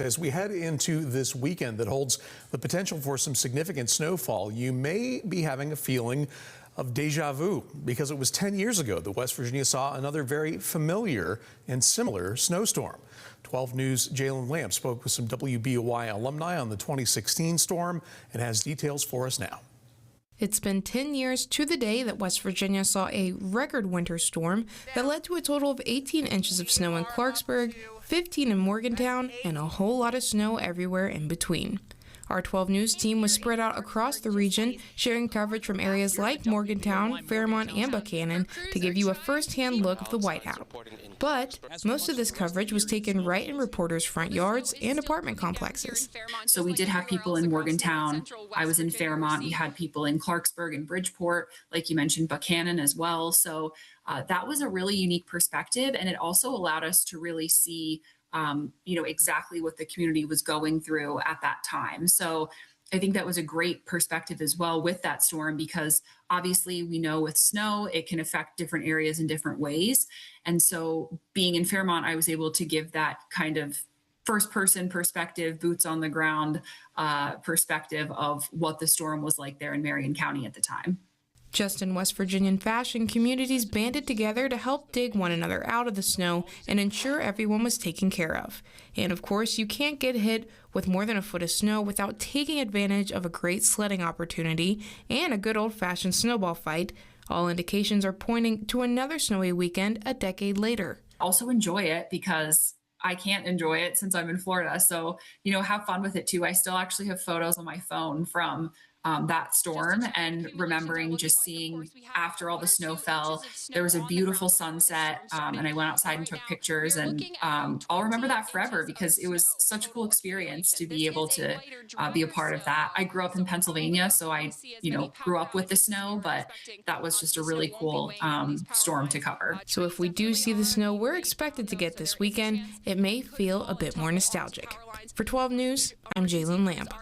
As we head into this weekend that holds the potential for some significant snowfall, you may be having a feeling of deja vu because it was 10 years ago that West Virginia saw another very familiar and similar snowstorm. 12 News' Jalen Lamp spoke with some WBOY alumni on the 2016 storm and has details for us now. It's been 10 years to the day that West Virginia saw a record winter storm that led to a total of 18 inches of snow in Clarksburg, 15 in Morgantown, and a whole lot of snow everywhere in between. Our 12 News team was spread out across the region, sharing coverage from areas like Morgantown, Fairmont, and Buchanan to give you a first-hand look of the whiteout. But most of this coverage was taken right in reporters' front yards and apartment complexes. So we did have people in Morgantown. I was in Fairmont. We had people in Clarksburg and Bridgeport, like you mentioned, Buchanan as well. So that was a really unique perspective, and it also allowed us to really see exactly what the community was going through at that time. So I think that was a great perspective as well with that storm, because obviously we know with snow, it can affect different areas in different ways. And so being in Fairmont, I was able to give that kind of first person perspective, boots on the ground perspective of what the storm was like there in Marion County at the time. Just in West Virginian fashion, communities banded together to help dig one another out of the snow and ensure everyone was taken care of. And of course, you can't get hit with more than a foot of snow without taking advantage of a great sledding opportunity and a good old-fashioned snowball fight. All indications are pointing to another snowy weekend a decade later. Also enjoy it, because I can't enjoy it since I'm in Florida. So, have fun with it too. I still actually have photos on my phone from that storm, and remembering just seeing after all the snow fell, there was a beautiful sunset, and I went outside and took pictures, and I'll remember that forever because it was such a cool experience to be able to be a part of that. I grew up in Pennsylvania, so I grew up with the snow, but that was just a really cool storm to cover. So if we do see the snow we're expected to get this weekend, it may feel a bit more nostalgic. For 12 News, I'm Jalen Lamp.